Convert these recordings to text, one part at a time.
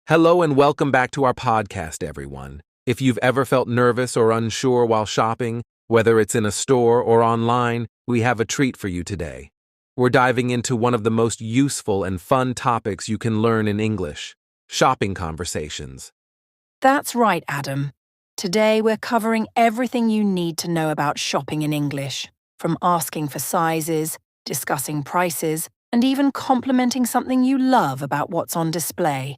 Hello and welcome back to our podcast, everyone. If you've ever felt nervous or unsure while shopping, whether it's in a store or online, we have a treat for you today. We're diving into one of the most useful and fun topics you can learn in English: shopping conversations. That's right, Adam. Today we're covering everything you need to know about shopping in English, from asking for sizes, discussing prices, and even complimenting something you love about what's on display.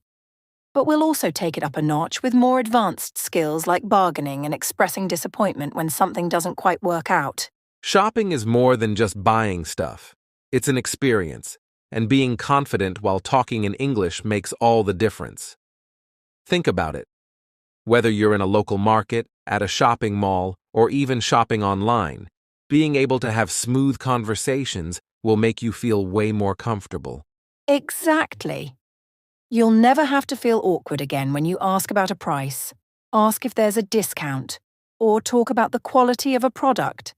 But we'll also take it up a notch with more advanced skills like bargaining and expressing disappointment when something doesn't quite work out. Shopping is more than just buying stuff. It's an experience, and being confident while talking in English makes all the difference. Think about it. Whether you're in a local market, at a shopping mall, or even shopping online, being able to have smooth conversations will make you feel way more comfortable. Exactly. You'll never have to feel awkward again when you ask about a price, ask if there's a discount, or talk about the quality of a product.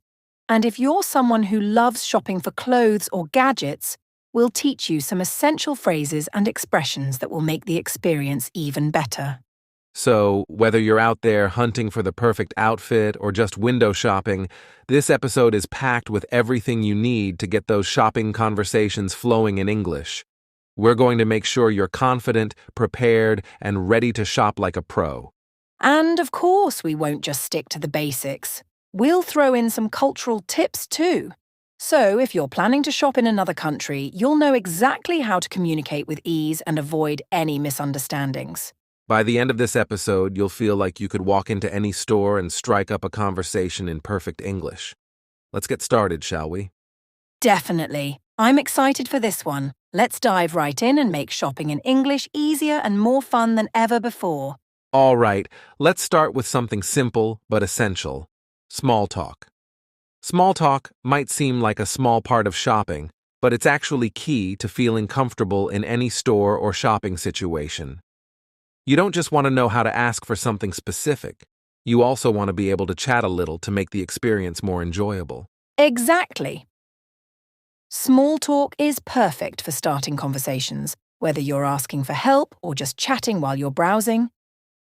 And if you're someone who loves shopping for clothes or gadgets, we'll teach you some essential phrases and expressions that will make the experience even better. So, whether you're out there hunting for the perfect outfit or just window shopping, this episode is packed with everything you need to get those shopping conversations flowing in English. We're going to make sure you're confident, prepared, and ready to shop like a pro. And of course, we won't just stick to the basics. We'll throw in some cultural tips too. So if you're planning to shop in another country, you'll know exactly how to communicate with ease and avoid any misunderstandings. By the end of this episode, you'll feel like you could walk into any store and strike up a conversation in perfect English. Let's get started, shall we? Definitely. I'm excited for this one. Let's dive right in and make shopping in English easier and more fun than ever before. All right, let's start with something simple but essential: small talk. Small talk might seem like a small part of shopping, but it's actually key to feeling comfortable in any store or shopping situation. You don't just want to know how to ask for something specific. You also want to be able to chat a little to make the experience more enjoyable. Exactly. Small talk is perfect for starting conversations, whether you're asking for help or just chatting while you're browsing.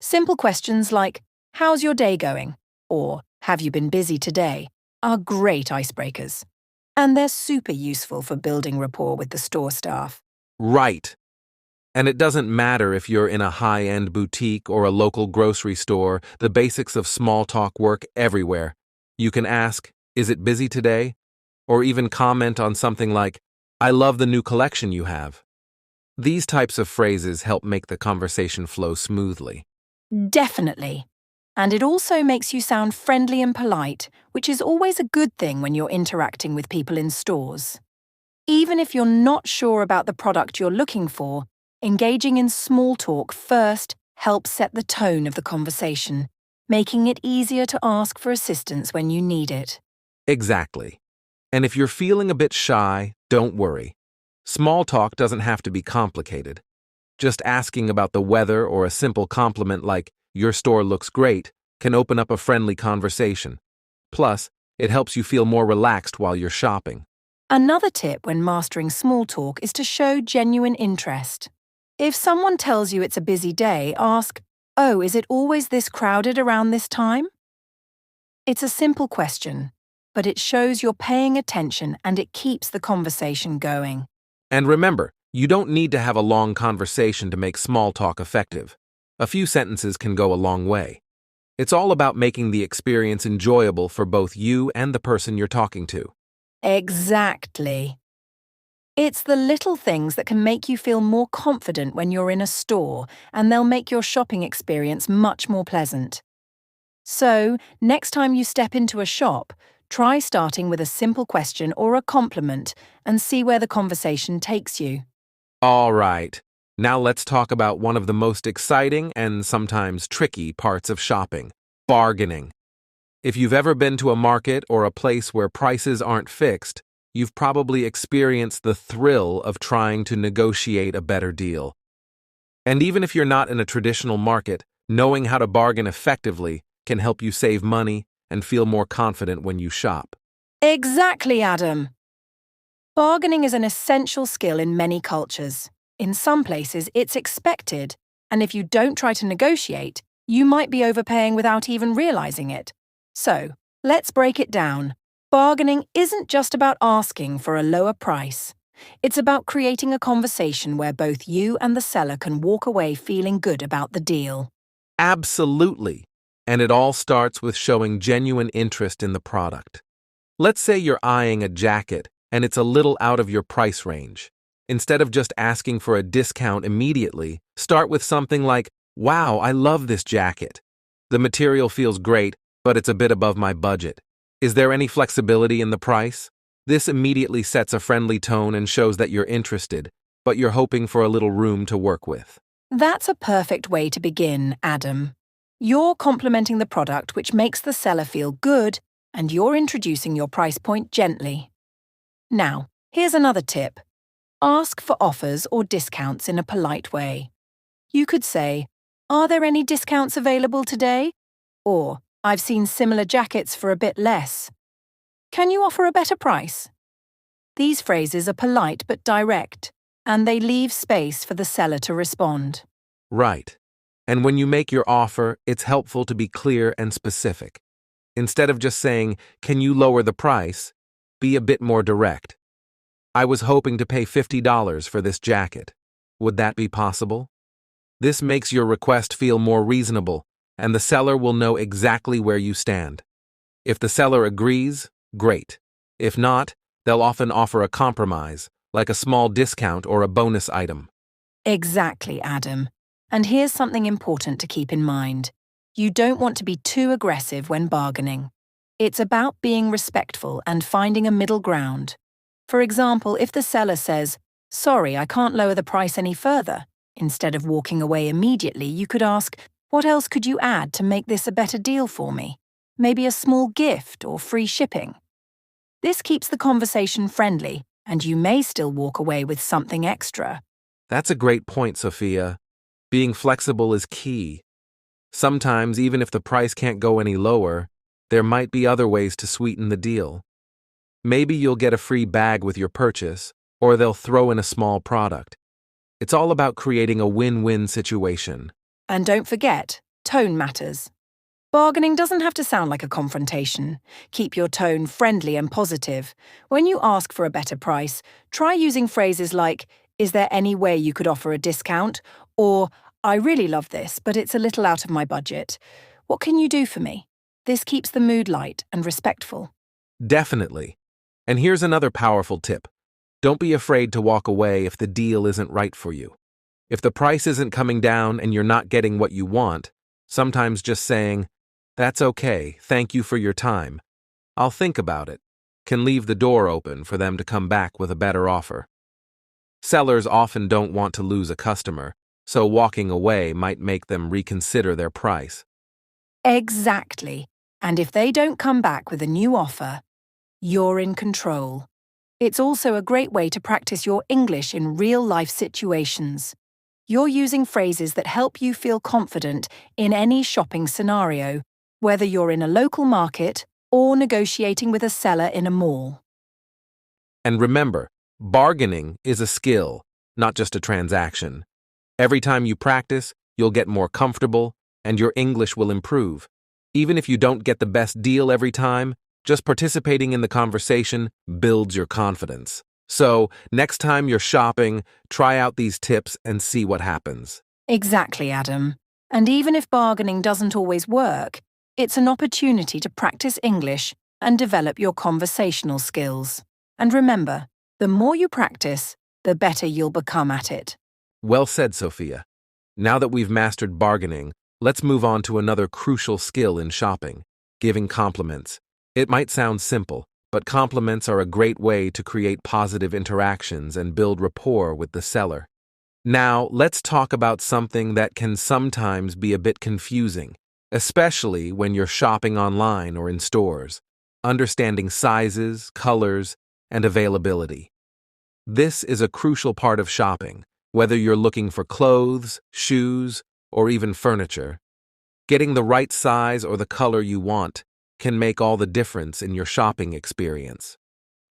Simple questions like, "How's your day going?" or "Have you been busy today?" are great icebreakers. And they're super useful for building rapport with the store staff. Right. And it doesn't matter if you're in a high-end boutique or a local grocery store, the basics of small talk work everywhere. You can ask, "Is it busy today?" Or even comment on something like, "I love the new collection you have." These types of phrases help make the conversation flow smoothly. Definitely. And it also makes you sound friendly and polite, which is always a good thing when you're interacting with people in stores. Even if you're not sure about the product you're looking for, engaging in small talk first helps set the tone of the conversation, making it easier to ask for assistance when you need it. Exactly. And if you're feeling a bit shy, don't worry. Small talk doesn't have to be complicated. Just asking about the weather or a simple compliment like, "Your store looks great," can open up a friendly conversation. Plus, it helps you feel more relaxed while you're shopping. Another tip when mastering small talk is to show genuine interest. If someone tells you it's a busy day, ask, "Oh, is it always this crowded around this time?" It's a simple question, but it shows you're paying attention and it keeps the conversation going. And remember, you don't need to have a long conversation to make small talk effective. A few sentences can go a long way. It's all about making the experience enjoyable for both you and the person you're talking to. Exactly. It's the little things that can make you feel more confident when you're in a store, and they'll make your shopping experience much more pleasant. So, next time you step into a shop, try starting with a simple question or a compliment and see where the conversation takes you. All right, now let's talk about one of the most exciting and sometimes tricky parts of shopping: bargaining. If you've ever been to a market or a place where prices aren't fixed, you've probably experienced the thrill of trying to negotiate a better deal. And even if you're not in a traditional market, knowing how to bargain effectively can help you save money and feel more confident when you shop. Exactly, Adam. Bargaining is an essential skill in many cultures. In some places, it's expected, And if you don't try to negotiate, you might be overpaying without even realizing it. So, let's break it down. Bargaining isn't just about asking for a lower price. It's about creating a conversation where both you and the seller can walk away feeling good about the deal. Absolutely. And it all starts with showing genuine interest in the product. Let's say you're eyeing a jacket and it's a little out of your price range. Instead of just asking for a discount immediately, start with something like, "Wow, I love this jacket. The material feels great, but it's a bit above my budget. Is there any flexibility in the price?" This immediately sets a friendly tone and shows that you're interested, but you're hoping for a little room to work with. That's a perfect way to begin, Adam. You're complimenting the product, which makes the seller feel good, and you're introducing your price point gently. Now, here's another tip. Ask for offers or discounts in a polite way. You could say, "Are there any discounts available today?" Or, "I've seen similar jackets for a bit less. Can you offer a better price?" These phrases are polite but direct, and they leave space for the seller to respond. Right. And when you make your offer, it's helpful to be clear and specific. Instead of just saying, "Can you lower the price?" be a bit more direct. "I was hoping to pay $50 for this jacket. Would that be possible?" This makes your request feel more reasonable, and the seller will know exactly where you stand. If the seller agrees, great. If not, they'll often offer a compromise, like a small discount or a bonus item. Exactly, Adam. And here's something important to keep in mind. You don't want to be too aggressive when bargaining. It's about being respectful and finding a middle ground. For example, if the seller says, "Sorry, I can't lower the price any further," instead of walking away immediately, you could ask, "What else could you add to make this a better deal for me? Maybe a small gift or free shipping." This keeps the conversation friendly, and you may still walk away with something extra. That's a great point, Sophia. Being flexible is key. Sometimes, even if the price can't go any lower, there might be other ways to sweeten the deal. Maybe you'll get a free bag with your purchase, or they'll throw in a small product. It's all about creating a win-win situation. And don't forget, tone matters. Bargaining doesn't have to sound like a confrontation. Keep your tone friendly and positive. When you ask for a better price, try using phrases like, "Is there any way you could offer a discount?" Or, "I really love this, but it's a little out of my budget. What can you do for me?" This keeps the mood light and respectful. Definitely. And here's another powerful tip. Don't be afraid to walk away if the deal isn't right for you. If the price isn't coming down and you're not getting what you want, sometimes just saying, "That's okay, thank you for your time. I'll think about it," can leave the door open for them to come back with a better offer. Sellers often don't want to lose a customer, so walking away might make them reconsider their price. Exactly. And if they don't come back with a new offer, you're in control. It's also a great way to practice your English in real-life situations. You're using phrases that help you feel confident in any shopping scenario, whether you're in a local market or negotiating with a seller in a mall. And remember, bargaining is a skill, not just a transaction. Every time you practice, you'll get more comfortable, and your English will improve. Even if you don't get the best deal every time, just participating in the conversation builds your confidence. So, next time you're shopping, try out these tips and see what happens. Exactly, Adam. And even if bargaining doesn't always work, it's an opportunity to practice English and develop your conversational skills. And remember, the more you practice, the better you'll become at it. Well said, Sophia. Now that we've mastered bargaining, let's move on to another crucial skill in shopping, giving compliments. It might sound simple, but compliments are a great way to create positive interactions and build rapport with the seller. Now, let's talk about something that can sometimes be a bit confusing, especially when you're shopping online or in stores: understanding sizes, colors, and availability. This is a crucial part of shopping, whether you're looking for clothes, shoes, or even furniture. Getting the right size or the color you want can make all the difference in your shopping experience.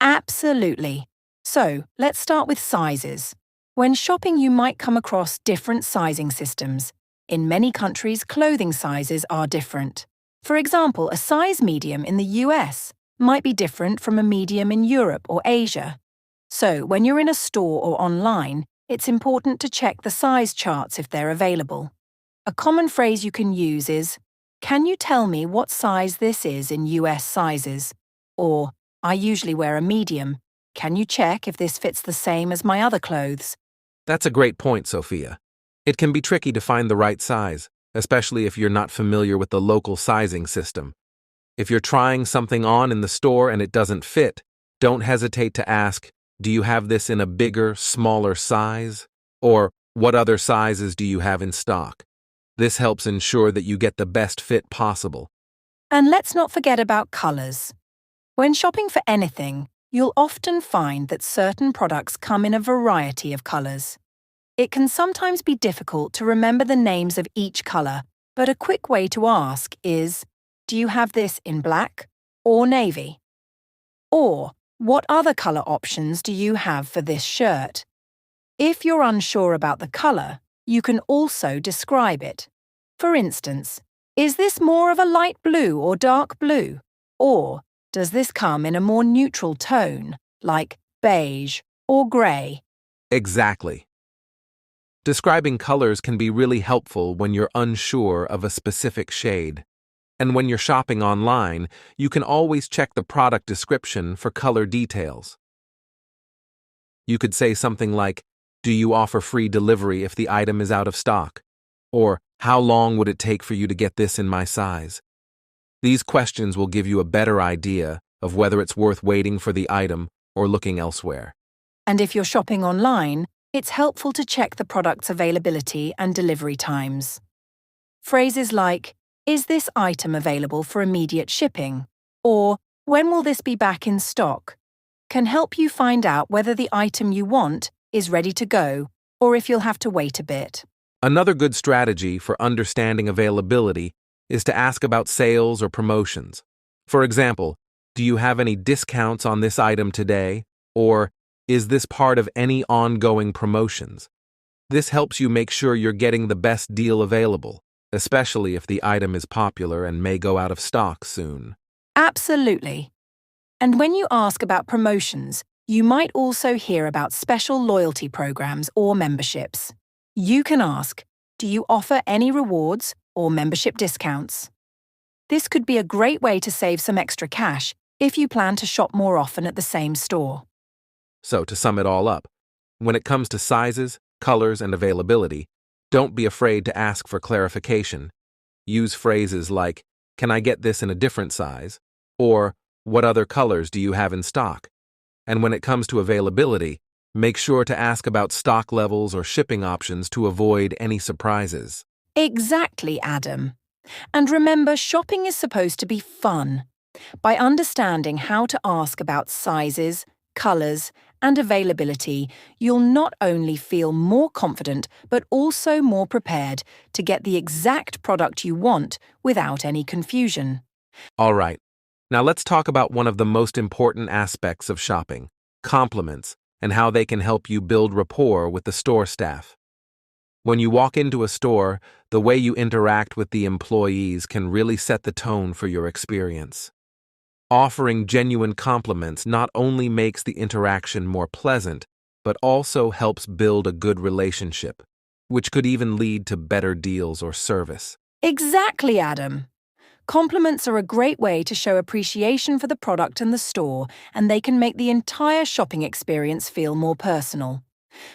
Absolutely. So, let's start with sizes. When shopping, you might come across different sizing systems. In many countries, clothing sizes are different. For example, a size medium in the US might be different from a medium in Europe or Asia. So, when you're in a store or online, it's important to check the size charts if they're available. A common phrase you can use is, "Can you tell me what size this is in US sizes?" Or, "I usually wear a medium. Can you check if this fits the same as my other clothes?" That's a great point, Sophia. It can be tricky to find the right size, especially if you're not familiar with the local sizing system. If you're trying something on in the store and it doesn't fit, don't hesitate to ask, "Do you have this in a bigger, smaller size?" Or, "What other sizes do you have in stock?" This helps ensure that you get the best fit possible. And let's not forget about colours. When shopping for anything, you'll often find that certain products come in a variety of colours. It can sometimes be difficult to remember the names of each colour, but a quick way to ask is, "Do you have this in black or navy?" Or, "What other colour options do you have for this shirt?" If you're unsure about the colour, you can also describe it. For instance, "Is this more of a light blue or dark blue?" Or, "Does this come in a more neutral tone, like beige or grey?" Exactly. Describing colors can be really helpful when you're unsure of a specific shade. And when you're shopping online, you can always check the product description for color details. You could say something like, "Do you offer free delivery if the item is out of stock?" Or, "How long would it take for you to get this in my size?" These questions will give you a better idea of whether it's worth waiting for the item or looking elsewhere. And if you're shopping online, it's helpful to check the product's availability and delivery times. Phrases like, "Is this item available for immediate shipping?" Or, "When will this be back in stock?" can help you find out whether the item you want is ready to go or if you'll have to wait a bit. Another good strategy for understanding availability is to ask about sales or promotions. For example, "Do you have any discounts on this item today?" Or, "Is this part of any ongoing promotions?" This helps you make sure you're getting the best deal available, especially if the item is popular and may go out of stock soon. Absolutely. And when you ask about promotions, you might also hear about special loyalty programs or memberships. You can ask, "Do you offer any rewards or membership discounts?" This could be a great way to save some extra cash if you plan to shop more often at the same store. So, to sum it all up, when it comes to sizes, colors, and availability, don't be afraid to ask for clarification. Use phrases like, "Can I get this in a different size?" Or, "What other colors do you have in stock?" And when it comes to availability, make sure to ask about stock levels or shipping options to avoid any surprises. Exactly, Adam. And remember, shopping is supposed to be fun. By understanding how to ask about sizes, colours, and availability, you'll not only feel more confident, but also more prepared to get the exact product you want without any confusion. All right, now let's talk about one of the most important aspects of shopping, compliments, and how they can help you build rapport with the store staff. When you walk into a store, the way you interact with the employees can really set the tone for your experience. Offering genuine compliments not only makes the interaction more pleasant, but also helps build a good relationship, which could even lead to better deals or service. Exactly, Adam. Compliments are a great way to show appreciation for the product and the store, and they can make the entire shopping experience feel more personal.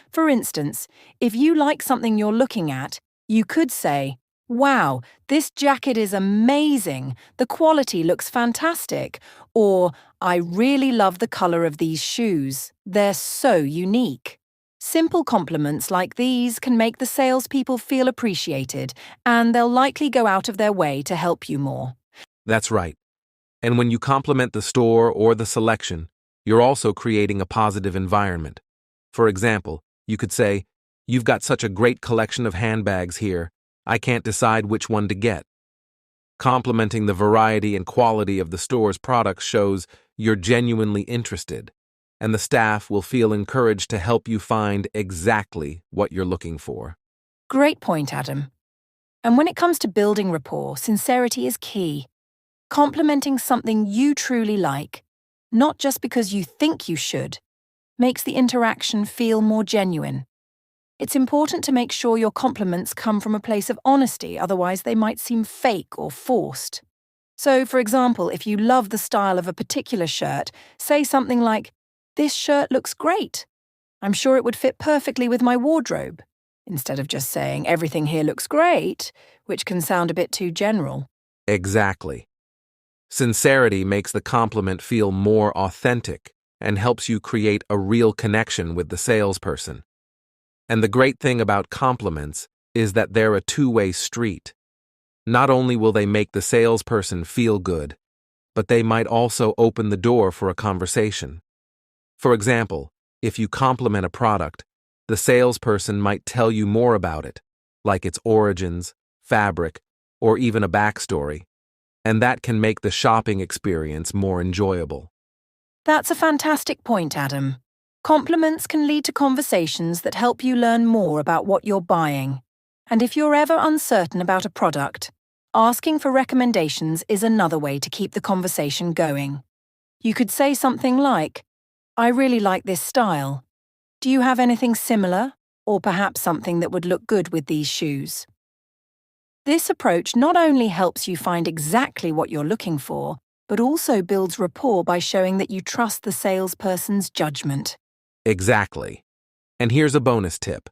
For instance, if you like something you're looking at, you could say, "Wow, this jacket is amazing. The quality looks fantastic." Or, "I really love the color of these shoes. They're so unique." Simple compliments like these can make the salespeople feel appreciated, and they'll likely go out of their way to help you more. That's right. And when you compliment the store or the selection, you're also creating a positive environment. For example, you could say, "You've got such a great collection of handbags here. I can't decide which one to get." Complimenting the variety and quality of the store's products shows you're genuinely interested. and the staff will feel encouraged to help you find exactly what you're looking for. Great point, Adam. And when it comes to building rapport, sincerity is key. Complimenting something you truly like, not just because you think you should, makes the interaction feel more genuine. It's important to make sure your compliments come from a place of honesty, otherwise they might seem fake or forced. So, for example, if you love the style of a particular shirt, say something like, "This shirt looks great. I'm sure it would fit perfectly with my wardrobe," instead of just saying, "Everything here looks great," which can sound a bit too general. Exactly. Sincerity makes the compliment feel more authentic and helps you create a real connection with the salesperson. And the great thing about compliments is that they're a two-way street. Not only will they make the salesperson feel good, but they might also open the door for a conversation. For example, if you compliment a product, the salesperson might tell you more about it, like its origins, fabric, or even a backstory, and that can make the shopping experience more enjoyable. That's a fantastic point, Adam. Compliments can lead to conversations that help you learn more about what you're buying. And if you're ever uncertain about a product, asking for recommendations is another way to keep the conversation going. You could say something like, "I really like this style. Do you have anything similar, or perhaps something that would look good with these shoes?" This approach not only helps you find exactly what you're looking for, but also builds rapport by showing that you trust the salesperson's judgment. Exactly. And here's a bonus tip.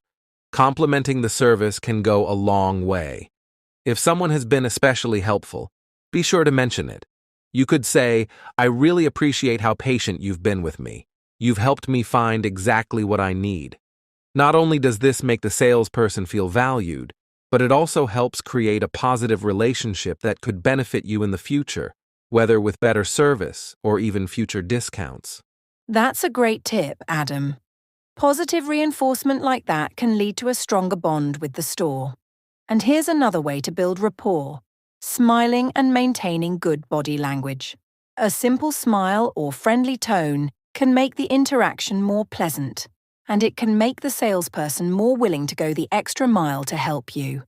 Complimenting the service can go a long way. If someone has been especially helpful, be sure to mention it. You could say, "I really appreciate how patient you've been with me. You've helped me find exactly what I need." Not only does this make the salesperson feel valued, but it also helps create a positive relationship that could benefit you in the future, whether with better service or even future discounts. That's a great tip, Adam. Positive reinforcement like that can lead to a stronger bond with the store. And here's another way to build rapport: smiling and maintaining good body language. A simple smile or friendly tone can make the interaction more pleasant, and it can make the salesperson more willing to go the extra mile to help you.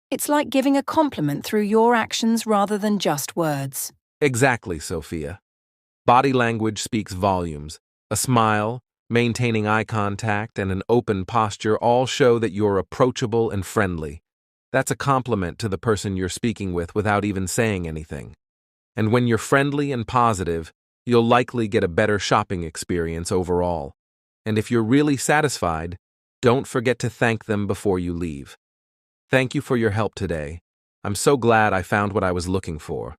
It's like giving a compliment through your actions rather than just words. Exactly, Sophia. Body language speaks volumes. A smile, maintaining eye contact, and an open posture all show that you're approachable and friendly. That's a compliment to the person you're speaking with without even saying anything. And when you're friendly and positive, you'll likely get a better shopping experience overall. And if you're really satisfied, don't forget to thank them before you leave. Thank you for your help today. I'm so glad I found what I was looking for.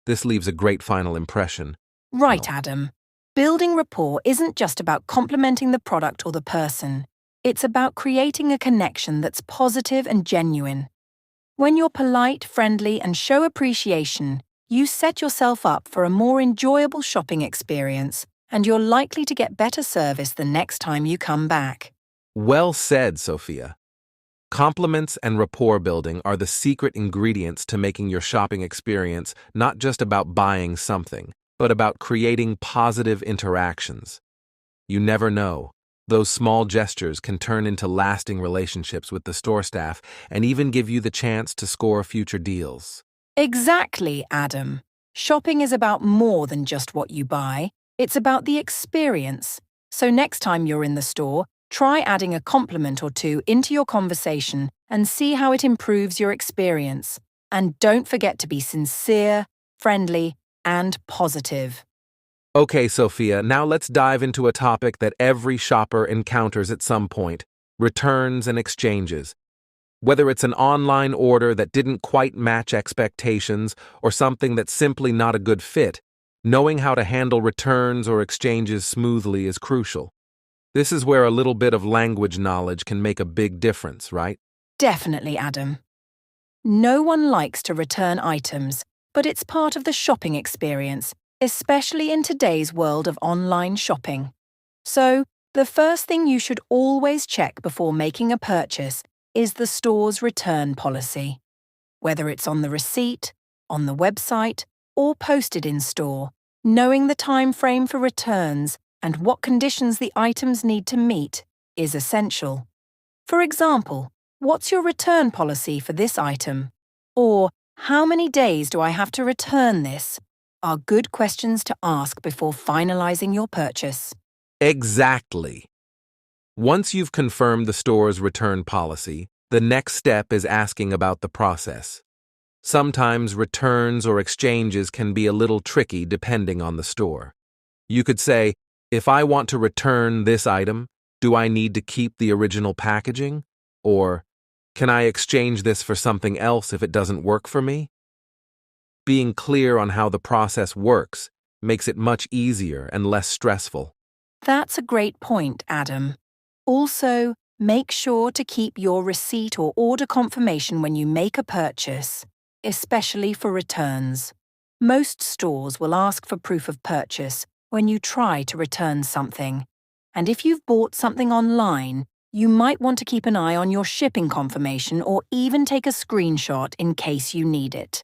This leaves a great final impression. Right, Adam. Building rapport isn't just about complimenting the product or the person. It's about creating a connection that's positive and genuine. When you're polite, friendly, and show appreciation, you set yourself up for a more enjoyable shopping experience, and you're likely to get better service the next time you come back. Well said, Sophia. Compliments and rapport building are the secret ingredients to making your shopping experience not just about buying something, but about creating positive interactions. You never know. Those small gestures can turn into lasting relationships with the store staff and even give you the chance to score future deals. Exactly, Adam. Shopping is about more than just what you buy. It's about the experience. So next time you're in the store, try adding a compliment or two into your conversation and see how it improves your experience. And don't forget to be sincere, friendly, and positive. Okay, Sophia, now let's dive into a topic that every shopper encounters at some point: returns and exchanges. Whether it's an online order that didn't quite match expectations or something that's simply not a good fit, knowing how to handle returns or exchanges smoothly is crucial. This is where a little bit of language knowledge can make a big difference, right? Definitely, Adam. No one likes to return items, but it's part of the shopping experience, especially in today's world of online shopping. So, the first thing you should always check before making a purchase is the store's return policy. Whether it's on the receipt, on the website, or posted in store, knowing the time frame for returns and what conditions the items need to meet is essential. For example, what's your return policy for this item? Or how many days do I have to return this? Are good questions to ask before finalizing your purchase. Exactly. Once you've confirmed the store's return policy, the next step is asking about the process. Sometimes returns or exchanges can be a little tricky depending on the store. You could say, if I want to return this item, do I need to keep the original packaging? Or, can I exchange this for something else if it doesn't work for me? Being clear on how the process works makes it much easier and less stressful. That's a great point, Adam. Also, make sure to keep your receipt or order confirmation when you make a purchase, especially for returns. Most stores will ask for proof of purchase when you try to return something. And if you've bought something online, you might want to keep an eye on your shipping confirmation or even take a screenshot in case you need it.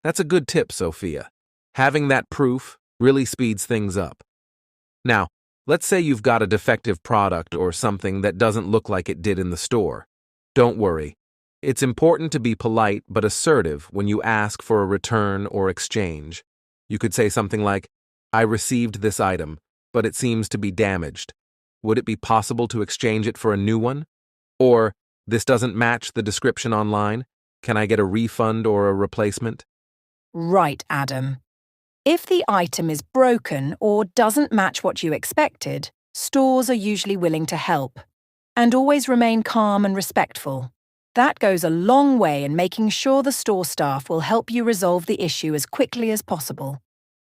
That's a good tip, Sophia. Having that proof really speeds things up. Now, let's say you've got a defective product or something that doesn't look like it did in the store. Don't worry. It's important to be polite but assertive when you ask for a return or exchange. You could say something like, I received this item, but it seems to be damaged. Would it be possible to exchange it for a new one? Or, this doesn't match the description online. Can I get a refund or a replacement? Right, Adam. If the item is broken or doesn't match what you expected, stores are usually willing to help. And always remain calm and respectful. That goes a long way in making sure the store staff will help you resolve the issue as quickly as possible.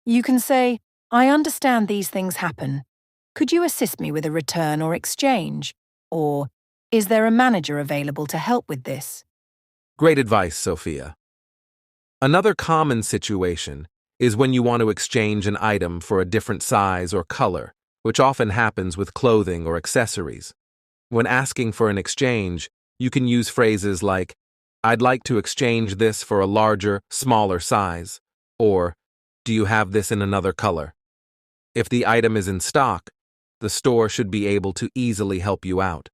You can say, I understand these things happen. Could you assist me with a return or exchange? Or, is there a manager available to help with this? Great advice, Sophia. Another common situation is when you want to exchange an item for a different size or color, which often happens with clothing or accessories. When asking for an exchange, you can use phrases like, I'd like to exchange this for a larger, smaller size, or, do you have this in another color? If the item is in stock, the store should be able to easily help you out.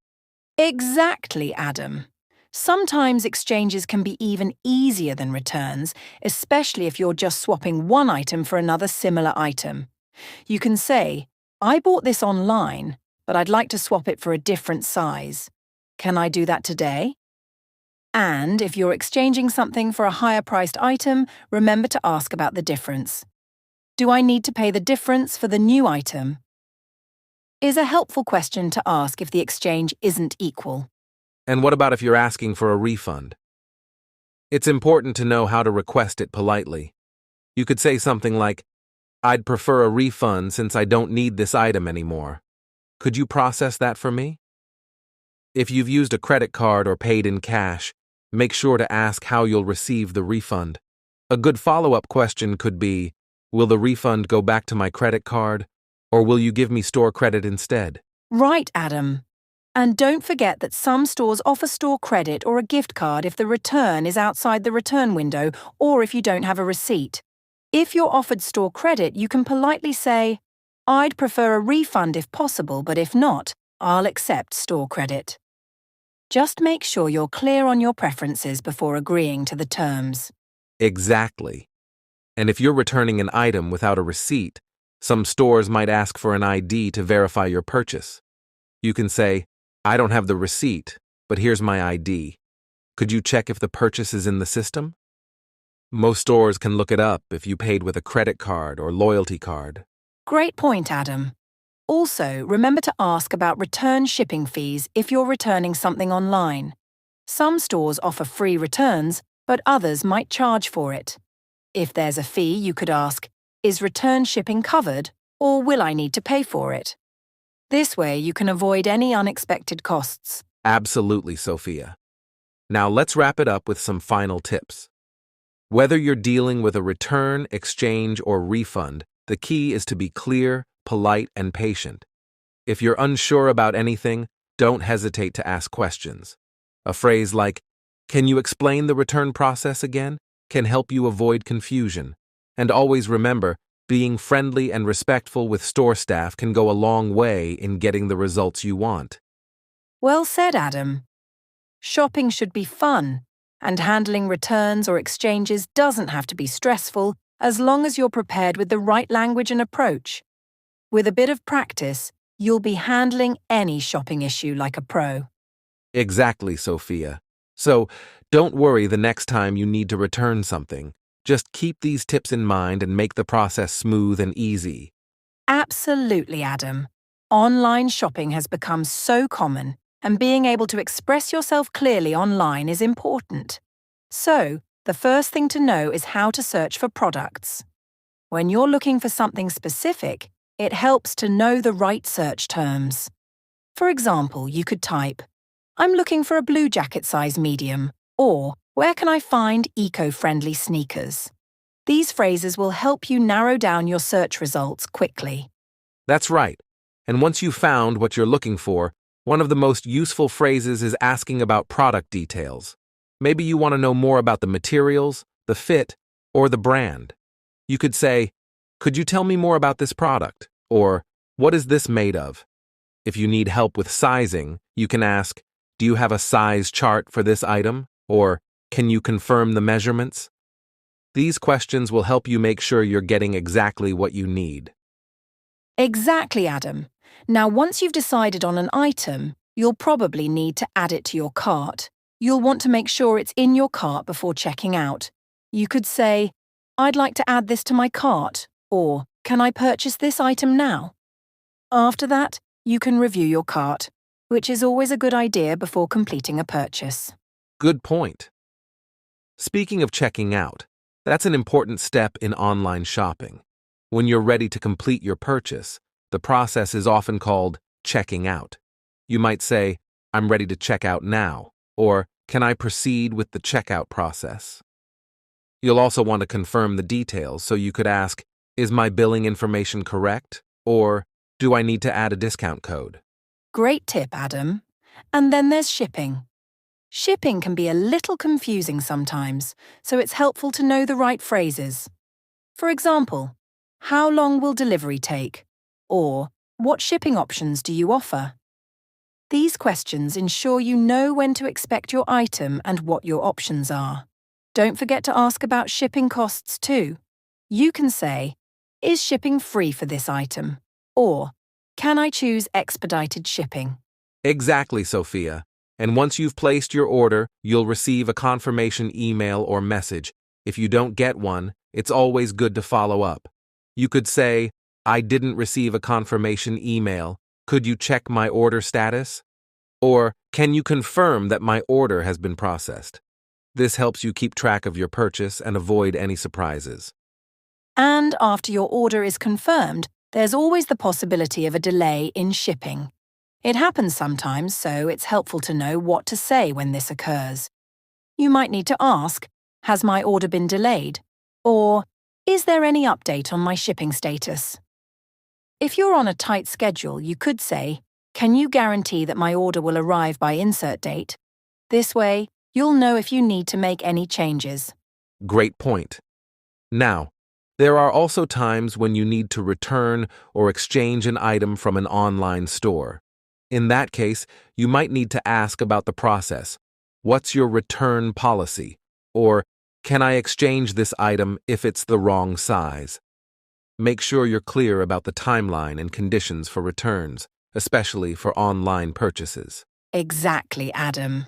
Exactly, Adam. Sometimes exchanges can be even easier than returns, especially if you're just swapping one item for another similar item. You can say, I bought this online, but I'd like to swap it for a different size. Can I do that today? And if you're exchanging something for a higher-priced item, remember to ask about the difference. Do I need to pay the difference for the new item? Is a helpful question to ask if the exchange isn't equal. And what about if you're asking for a refund? It's important to know how to request it politely. You could say something like, I'd prefer a refund since I don't need this item anymore. Could you process that for me? If you've used a credit card or paid in cash, make sure to ask how you'll receive the refund. A good follow-up question could be, will the refund go back to my credit card, or will you give me store credit instead? Right, Adam. And don't forget that some stores offer store credit or a gift card if the return is outside the return window or if you don't have a receipt. If you're offered store credit, you can politely say, I'd prefer a refund if possible, but if not, I'll accept store credit. Just make sure you're clear on your preferences before agreeing to the terms. Exactly. And if you're returning an item without a receipt, some stores might ask for an ID to verify your purchase. You can say, I don't have the receipt, but here's my ID. Could you check if the purchase is in the system? Most stores can look it up if you paid with a credit card or loyalty card. Great point, Adam. Also, remember to ask about return shipping fees if you're returning something online. Some stores offer free returns, but others might charge for it. If there's a fee, you could ask, is return shipping covered, or will I need to pay for it? This way, you can avoid any unexpected costs. Absolutely, Sophia. Now let's wrap it up with some final tips. Whether you're dealing with a return, exchange, or refund, the key is to be clear, polite, and patient. If you're unsure about anything, don't hesitate to ask questions. A phrase like, can you explain the return process again, can help you avoid confusion. And always remember, Being friendly and respectful with store staff can go a long way in getting the results you want. Well said, Adam. Shopping should be fun, and handling returns or exchanges doesn't have to be stressful as long as you're prepared with the right language and approach. With a bit of practice, you'll be handling any shopping issue like a pro. Exactly, Sophia. So, don't worry the next time you need to return something. Just keep these tips in mind and make the process smooth and easy. Absolutely, Adam. Online shopping has become so common, and being able to express yourself clearly online is important. So, the first thing to know is how to search for products. When you're looking for something specific, it helps to know the right search terms. For example, you could type, "I'm looking for a blue jacket size medium," or "Where can I find eco-friendly sneakers?" These phrases will help you narrow down your search results quickly. That's right. And once you've found what you're looking for, one of the most useful phrases is asking about product details. Maybe you want to know more about the materials, the fit, or the brand. You could say, "Could you tell me more about this product?" Or, "What is this made of?" If you need help with sizing, you can ask, "Do you have a size chart for this item?" Or, "Can you confirm the measurements?" These questions will help you make sure you're getting exactly what you need. Exactly, Adam. Now, once you've decided on an item, you'll probably need to add it to your cart. You'll want to make sure it's in your cart before checking out. You could say, "I'd like to add this to my cart," or "Can I purchase this item now?" After that, you can review your cart, which is always a good idea before completing a purchase. Good point. Speaking of checking out, that's an important step in online shopping. When you're ready to complete your purchase, the process is often called checking out. You might say, "I'm ready to check out now," or "Can I proceed with the checkout process?" You'll also want to confirm the details, so you could ask, "Is my billing information correct?" Or, "Do I need to add a discount code?" Great tip, Adam. And then there's shipping. Shipping can be a little confusing sometimes, so it's helpful to know the right phrases. For example, "How long will delivery take?" Or, "What shipping options do you offer?" These questions ensure you know when to expect your item and what your options are. Don't forget to ask about shipping costs too. You can say, "Is shipping free for this item?" Or, "Can I choose expedited shipping?" Exactly, Sophia. And once you've placed your order, you'll receive a confirmation email or message. If you don't get one, it's always good to follow up. You could say, "I didn't receive a confirmation email. Could you check my order status?" Or, "Can you confirm that my order has been processed?" This helps you keep track of your purchase and avoid any surprises. And after your order is confirmed, there's always the possibility of a delay in shipping. It happens sometimes, so it's helpful to know what to say when this occurs. You might need to ask, "Has my order been delayed?" Or, "Is there any update on my shipping status?" If you're on a tight schedule, you could say, "Can you guarantee that my order will arrive by insert date?" This way, you'll know if you need to make any changes. Great point. Now, there are also times when you need to return or exchange an item from an online store. In that case, you might need to ask about the process. "What's your return policy?" Or, "Can I exchange this item if it's the wrong size?" Make sure you're clear about the timeline and conditions for returns, especially for online purchases. Exactly, Adam.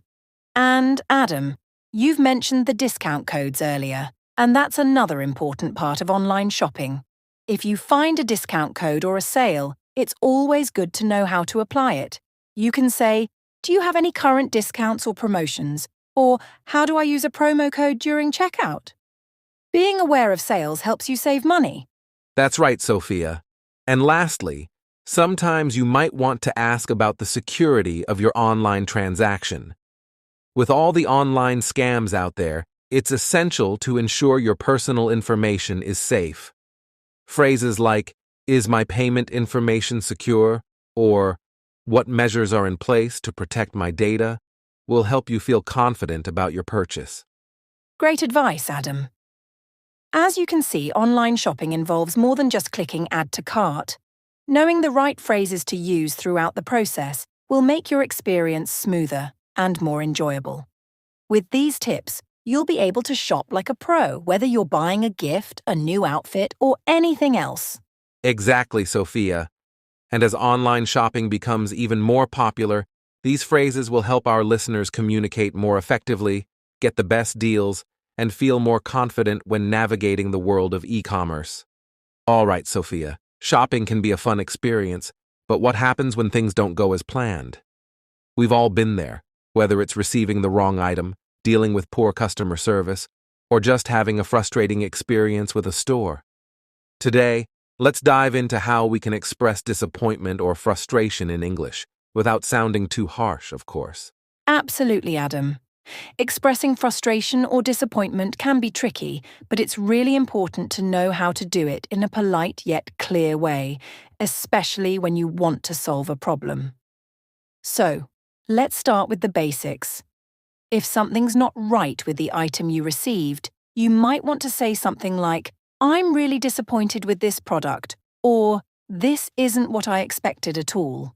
And Adam, you've mentioned the discount codes earlier, and that's another important part of online shopping. If you find a discount code or a sale, it's always good to know how to apply it. You can say, "Do you have any current discounts or promotions?" Or, "How do I use a promo code during checkout?" Being aware of sales helps you save money. That's right, Sophia. And lastly, sometimes you might want to ask about the security of your online transaction. With all the online scams out there, it's essential to ensure your personal information is safe. Phrases like, "Is my payment information secure?" or "What measures are in place to protect my data?" will help you feel confident about your purchase. Great advice, Adam. As you can see, online shopping involves more than just clicking Add to Cart. Knowing the right phrases to use throughout the process will make your experience smoother and more enjoyable. With these tips, you'll be able to shop like a pro, whether you're buying a gift, a new outfit, or anything else. Exactly, Sophia. And as online shopping becomes even more popular, these phrases will help our listeners communicate more effectively, get the best deals, and feel more confident when navigating the world of e-commerce. All right, Sophia, shopping can be a fun experience, but what happens when things don't go as planned? We've all been there, whether it's receiving the wrong item, dealing with poor customer service, or just having a frustrating experience with a store. Today, let's dive into how we can express disappointment or frustration in English, without sounding too harsh, of course. Absolutely, Adam. Expressing frustration or disappointment can be tricky, but it's really important to know how to do it in a polite yet clear way, especially when you want to solve a problem. So, let's start with the basics. If something's not right with the item you received, you might want to say something like, "I'm really disappointed with this product," or "This isn't what I expected at all."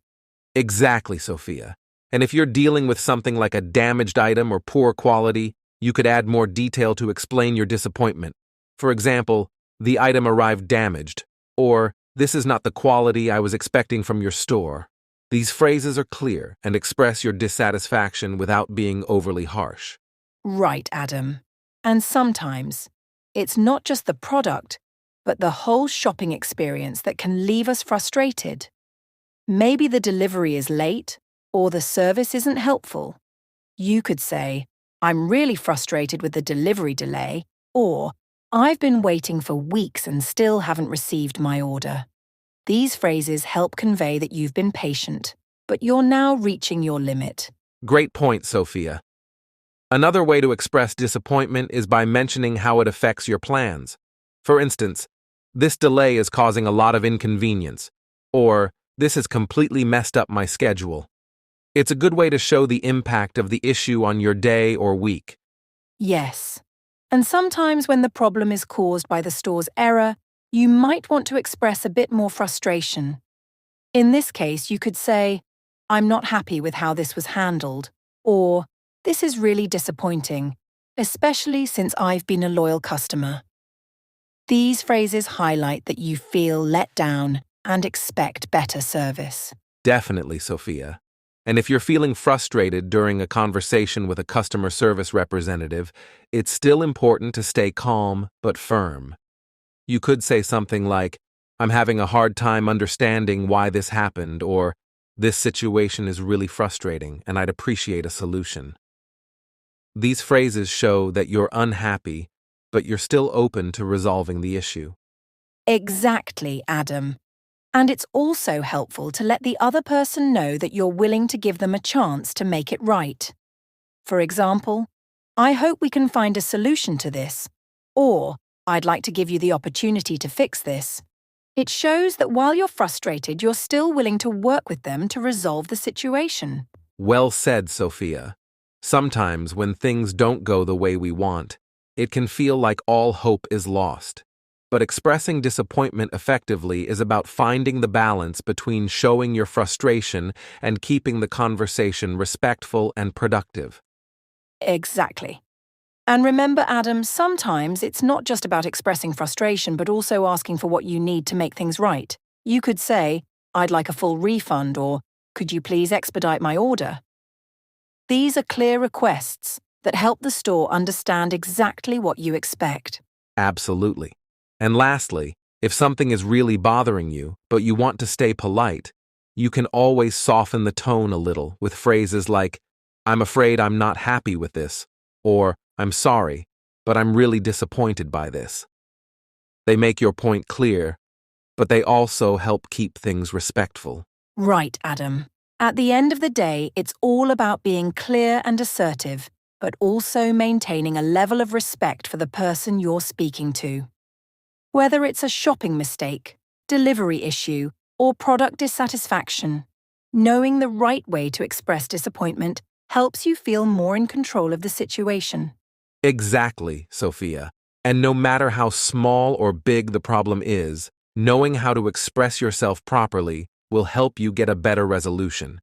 Exactly, Sophia. And if you're dealing with something like a damaged item or poor quality, you could add more detail to explain your disappointment. For example, "The item arrived damaged," or "This is not the quality I was expecting from your store." These phrases are clear and express your dissatisfaction without being overly harsh. Right, Adam. And sometimes, it's not just the product, but the whole shopping experience that can leave us frustrated. Maybe the delivery is late, or the service isn't helpful. You could say, "I'm really frustrated with the delivery delay," or "I've been waiting for weeks and still haven't received my order." These phrases help convey that you've been patient, but you're now reaching your limit. Great point, Sophia. Another way to express disappointment is by mentioning how it affects your plans. For instance, "This delay is causing a lot of inconvenience," or "This has completely messed up my schedule." It's a good way to show the impact of the issue on your day or week. Yes. And sometimes when the problem is caused by the store's error, you might want to express a bit more frustration. In this case, you could say, "I'm not happy with how this was handled," or "This is really disappointing, especially since I've been a loyal customer." These phrases highlight that you feel let down and expect better service. Definitely, Sophia. And if you're feeling frustrated during a conversation with a customer service representative, it's still important to stay calm but firm. You could say something like, "I'm having a hard time understanding why this happened," or "This situation is really frustrating and I'd appreciate a solution." These phrases show that you're unhappy, but you're still open to resolving the issue. Exactly, Adam. And it's also helpful to let the other person know that you're willing to give them a chance to make it right. For example, "I hope we can find a solution to this," or "I'd like to give you the opportunity to fix this." It shows that while you're frustrated, you're still willing to work with them to resolve the situation. Well said, Sophia. Sometimes when things don't go the way we want, it can feel like all hope is lost. But expressing disappointment effectively is about finding the balance between showing your frustration and keeping the conversation respectful and productive. Exactly. And remember, Adam, sometimes it's not just about expressing frustration, but also asking for what you need to make things right. You could say, "I'd like a full refund," or "Could you please expedite my order?" These are clear requests that help the store understand exactly what you expect. Absolutely. And lastly, if something is really bothering you, but you want to stay polite, you can always soften the tone a little with phrases like, "I'm afraid I'm not happy with this," or "I'm sorry, but I'm really disappointed by this." They make your point clear, but they also help keep things respectful. Right, Adam. At the end of the day, it's all about being clear and assertive, but also maintaining a level of respect for the person you're speaking to. Whether it's a shopping mistake, delivery issue, or product dissatisfaction, knowing the right way to express disappointment helps you feel more in control of the situation. Exactly, Sophia. And no matter how small or big the problem is, knowing how to express yourself properly will help you get a better resolution.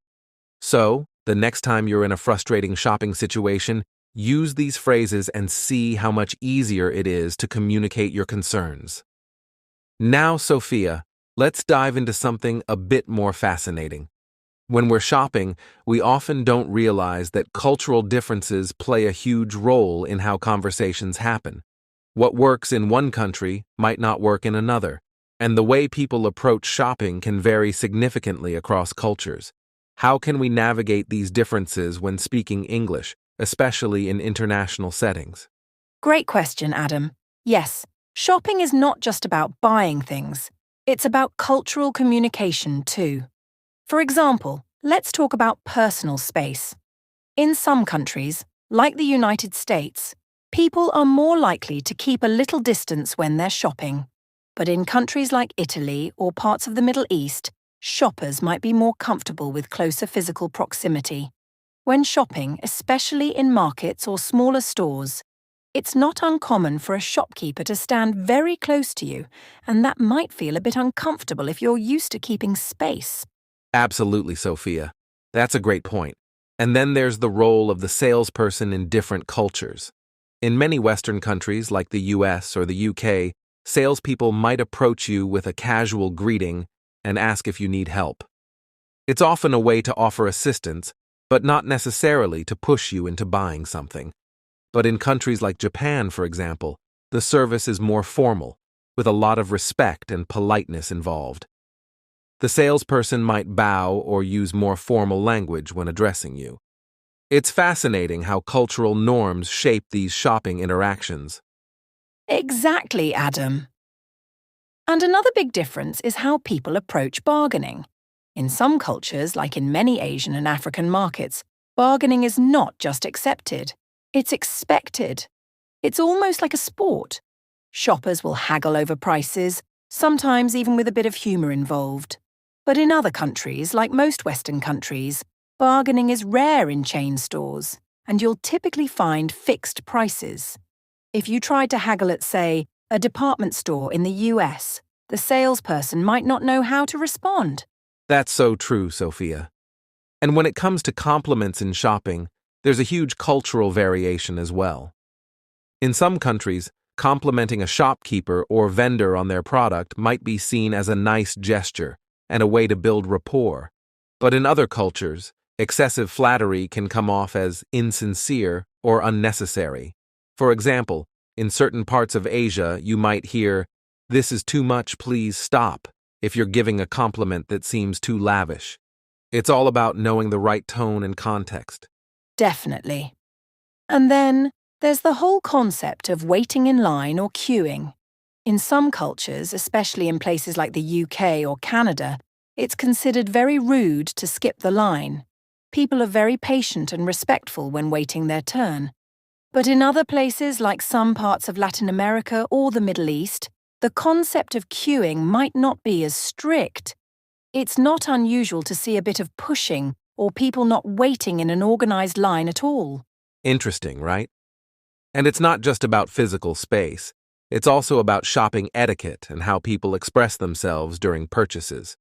So, the next time you're in a frustrating shopping situation, use these phrases and see how much easier it is to communicate your concerns. Now, Sophia, let's dive into something a bit more fascinating. When we're shopping, we often don't realize that cultural differences play a huge role in how conversations happen. What works in one country might not work in another, and the way people approach shopping can vary significantly across cultures. How can we navigate these differences when speaking English, especially in international settings? Great question, Adam. Yes, shopping is not just about buying things. It's about cultural communication too. For example, let's talk about personal space. In some countries, like the United States, people are more likely to keep a little distance when they're shopping. But in countries like Italy or parts of the Middle East, shoppers might be more comfortable with closer physical proximity. When shopping, especially in markets or smaller stores, it's not uncommon for a shopkeeper to stand very close to you, and that might feel a bit uncomfortable if you're used to keeping space. Absolutely, Sophia. That's a great point. And then there's the role of the salesperson in different cultures. In many Western countries, like the US or the UK, salespeople might approach you with a casual greeting and ask if you need help. It's often a way to offer assistance, but not necessarily to push you into buying something. But in countries like Japan, for example, the service is more formal, with a lot of respect and politeness involved. The salesperson might bow or use more formal language when addressing you. It's fascinating how cultural norms shape these shopping interactions. Exactly, Adam. And another big difference is how people approach bargaining. In some cultures, like in many Asian and African markets, bargaining is not just accepted, it's expected. It's almost like a sport. Shoppers will haggle over prices, sometimes even with a bit of humour involved. But in other countries, like most Western countries, bargaining is rare in chain stores, and you'll typically find fixed prices. If you tried to haggle at, say, a department store in the US, the salesperson might not know how to respond. That's so true, Sophia. And when it comes to compliments in shopping, there's a huge cultural variation as well. In some countries, complimenting a shopkeeper or vendor on their product might be seen as a nice gesture and a way to build rapport. But in other cultures, excessive flattery can come off as insincere or unnecessary. For example, in certain parts of Asia, you might hear, "This is too much, please stop," if you're giving a compliment that seems too lavish. It's all about knowing the right tone and context. Definitely. And then there's the whole concept of waiting in line or queuing. In some cultures, especially in places like the UK or Canada, it's considered very rude to skip the line. People are very patient and respectful when waiting their turn. But in other places, like some parts of Latin America or the Middle East, the concept of queuing might not be as strict. It's not unusual to see a bit of pushing or people not waiting in an organized line at all. Interesting, right? And it's not just about physical space. It's also about shopping etiquette and how people express themselves during purchases.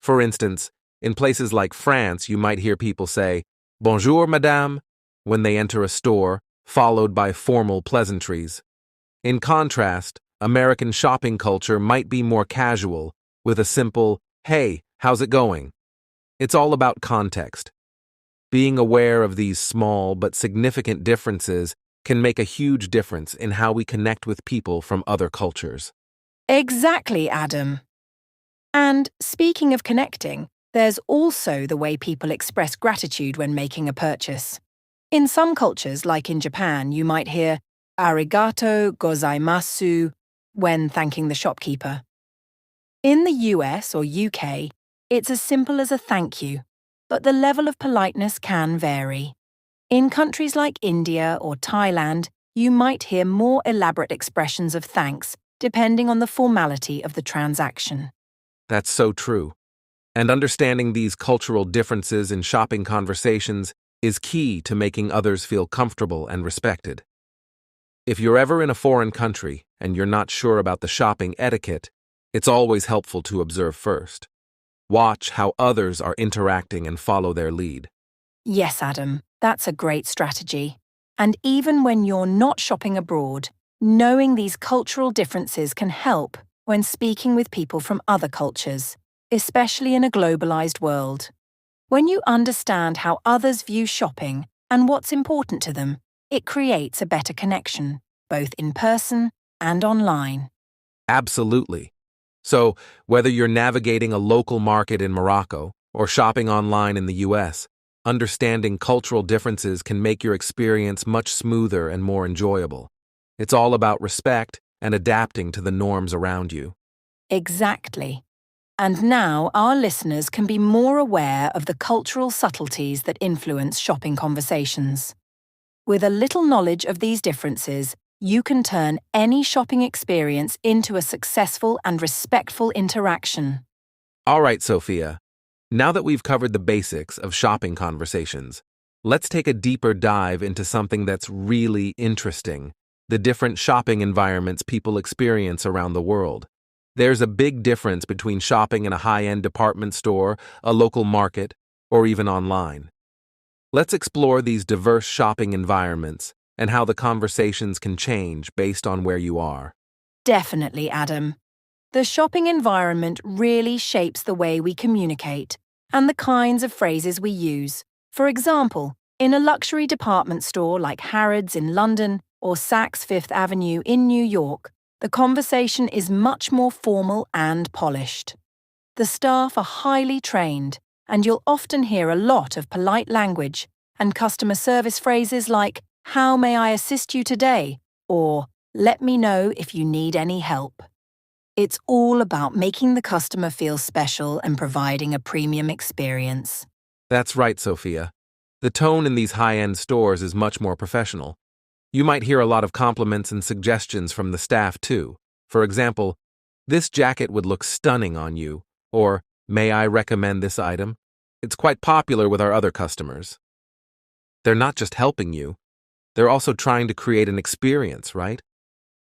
For instance, in places like France, you might hear people say, "Bonjour, madame," when they enter a store, followed by formal pleasantries. In contrast, American shopping culture might be more casual, with a simple, "Hey, how's it going?" It's all about context. Being aware of these small but significant differences can make a huge difference in how we connect with people from other cultures. Exactly, Adam. And speaking of connecting, there's also the way people express gratitude when making a purchase. In some cultures, like in Japan, you might hear "arigato gozaimasu" when thanking the shopkeeper. In the US or UK, it's as simple as a thank you, but the level of politeness can vary. In countries like India or Thailand, you might hear more elaborate expressions of thanks, depending on the formality of the transaction. That's so true. And understanding these cultural differences in shopping conversations is key to making others feel comfortable and respected. If you're ever in a foreign country and you're not sure about the shopping etiquette, it's always helpful to observe first. Watch how others are interacting and follow their lead. Yes, Adam, that's a great strategy. And even when you're not shopping abroad, knowing these cultural differences can help when speaking with people from other cultures, especially in a globalized world. When you understand how others view shopping and what's important to them, it creates a better connection, both in person and online. Absolutely. So, whether you're navigating a local market in Morocco or shopping online in the US, understanding cultural differences can make your experience much smoother and more enjoyable. It's all about respect and adapting to the norms around you. Exactly. And now our listeners can be more aware of the cultural subtleties that influence shopping conversations. With a little knowledge of these differences, you can turn any shopping experience into a successful and respectful interaction. All right, Sophia. Now that we've covered the basics of shopping conversations, let's take a deeper dive into something that's really interesting: the different shopping environments people experience around the world. There's a big difference between shopping in a high-end department store, a local market, or even online. Let's explore these diverse shopping environments and how the conversations can change based on where you are. Definitely, Adam. The shopping environment really shapes the way we communicate and the kinds of phrases we use. For example, in a luxury department store like Harrods in London or Saks Fifth Avenue in New York, the conversation is much more formal and polished. The staff are highly trained, and you'll often hear a lot of polite language and customer service phrases like, "How may I assist you today?" or "Let me know if you need any help." It's all about making the customer feel special and providing a premium experience. That's right, Sophia. The tone in these high-end stores is much more professional. You might hear a lot of compliments and suggestions from the staff, too. For example, "This jacket would look stunning on you," or "May I recommend this item?" It's quite popular with our other customers. They're not just helping you, they're also trying to create an experience, right?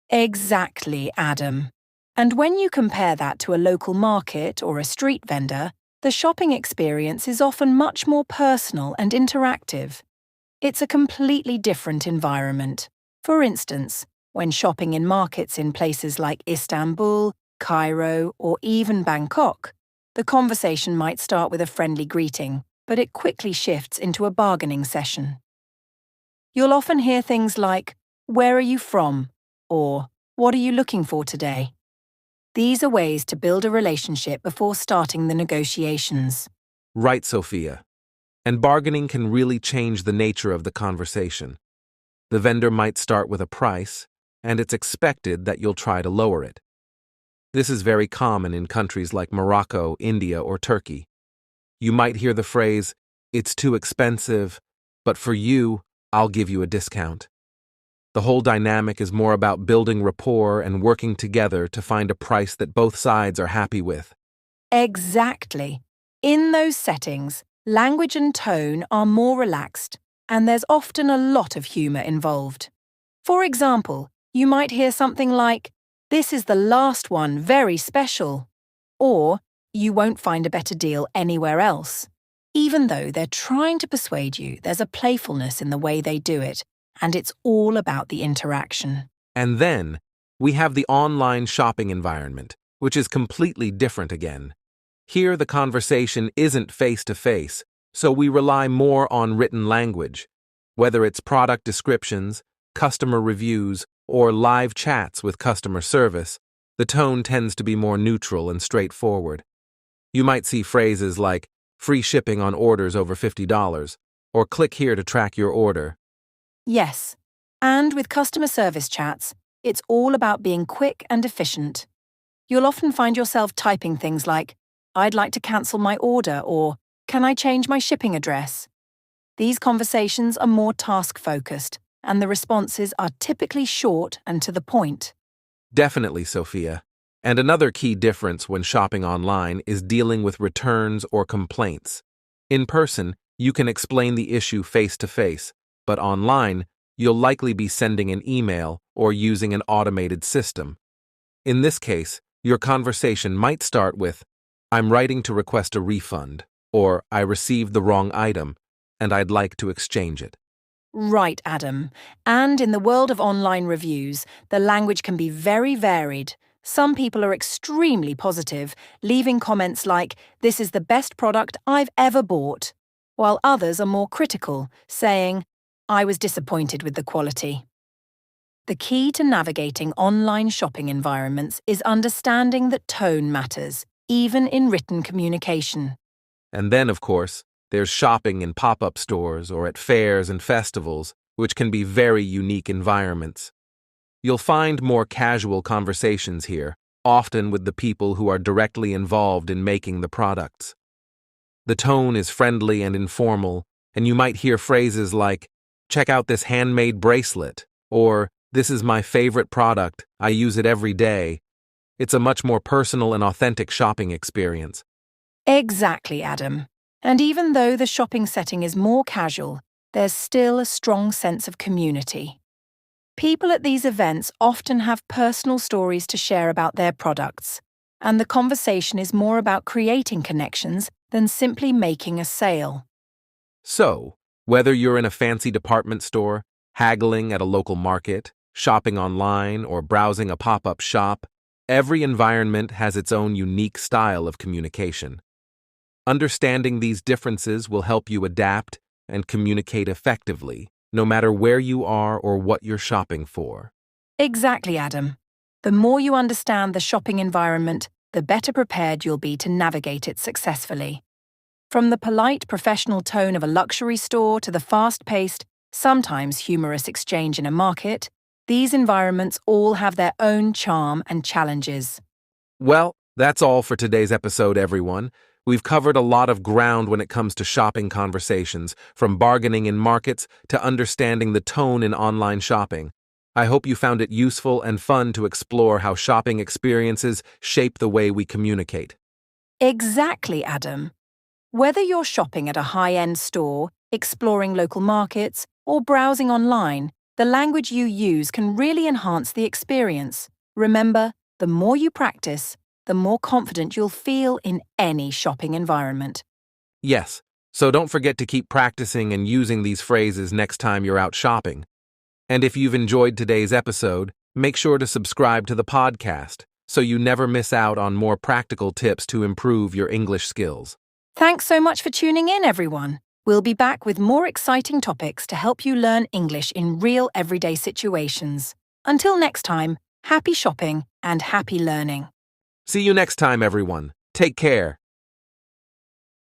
Exactly, Adam. And when you compare that to a local market or a street vendor, the shopping experience is often much more personal and interactive. It's a completely different environment. For instance, when shopping in markets in places like Istanbul, Cairo, or even Bangkok, the conversation might start with a friendly greeting, but it quickly shifts into a bargaining session. You'll often hear things like, "Where are you from?" or "What are you looking for today?" These are ways to build a relationship before starting the negotiations. Right, Sophia. And bargaining can really change the nature of the conversation. The vendor might start with a price, and it's expected that you'll try to lower it. This is very common in countries like Morocco, India, or Turkey. You might hear the phrase, "It's too expensive, but for you, I'll give you a discount." The whole dynamic is more about building rapport and working together to find a price that both sides are happy with. Exactly. In those settings, language and tone are more relaxed, and there's often a lot of humor involved. For example, you might hear something like, "This is the last one, very special," or "You won't find a better deal anywhere else." Even though they're trying to persuade you, there's a playfulness in the way they do it, and it's all about the interaction. And then, we have the online shopping environment, which is completely different again. Here, the conversation isn't face-to-face, so we rely more on written language. Whether it's product descriptions, customer reviews, or live chats with customer service, the tone tends to be more neutral and straightforward. You might see phrases like, "Free shipping on orders over $50," or "Click here to track your order." Yes, and with customer service chats, it's all about being quick and efficient. You'll often find yourself typing things like, "I'd like to cancel my order," or "Can I change my shipping address?" These conversations are more task-focused, and the responses are typically short and to the point. Definitely, Sophia. And another key difference when shopping online is dealing with returns or complaints. In person, you can explain the issue face-to-face, but online, you'll likely be sending an email or using an automated system. In this case, your conversation might start with, "I'm writing to request a refund," or "I received the wrong item, and I'd like to exchange it." Right, Adam. And in the world of online reviews, the language can be very varied. Some people are extremely positive, leaving comments like, "This is the best product I've ever bought," while others are more critical, saying, "I was disappointed with the quality." The key to navigating online shopping environments is understanding that tone matters, even in written communication. And then, of course, there's shopping in pop-up stores or at fairs and festivals, which can be very unique environments. You'll find more casual conversations here, often with the people who are directly involved in making the products. The tone is friendly and informal, and you might hear phrases like, "Check out this handmade bracelet," or "This is my favorite product, I use it every day." It's a much more personal and authentic shopping experience. Exactly, Adam. And even though the shopping setting is more casual, there's still a strong sense of community. People at these events often have personal stories to share about their products, and the conversation is more about creating connections than simply making a sale. So, whether you're in a fancy department store, haggling at a local market, shopping online, or browsing a pop-up shop, every environment has its own unique style of communication. Understanding these differences will help you adapt and communicate effectively, no matter where you are or what you're shopping for. Exactly, Adam. The more you understand the shopping environment, the better prepared you'll be to navigate it successfully. From the polite professional tone of a luxury store to the fast-paced, sometimes humorous exchange in a market, these environments all have their own charm and challenges. Well, that's all for today's episode, everyone. We've covered a lot of ground when it comes to shopping conversations, from bargaining in markets to understanding the tone in online shopping. I hope you found it useful and fun to explore how shopping experiences shape the way we communicate. Exactly, Adam. Whether you're shopping at a high-end store, exploring local markets, or browsing online, the language you use can really enhance the experience. Remember, the more you practice, the more confident you'll feel in any shopping environment. Yes, so don't forget to keep practicing and using these phrases next time you're out shopping. And if you've enjoyed today's episode, make sure to subscribe to the podcast so you never miss out on more practical tips to improve your English skills. Thanks so much for tuning in, everyone. We'll be back with more exciting topics to help you learn English in real everyday situations. Until next time, happy shopping and happy learning. See you next time, everyone. Take care.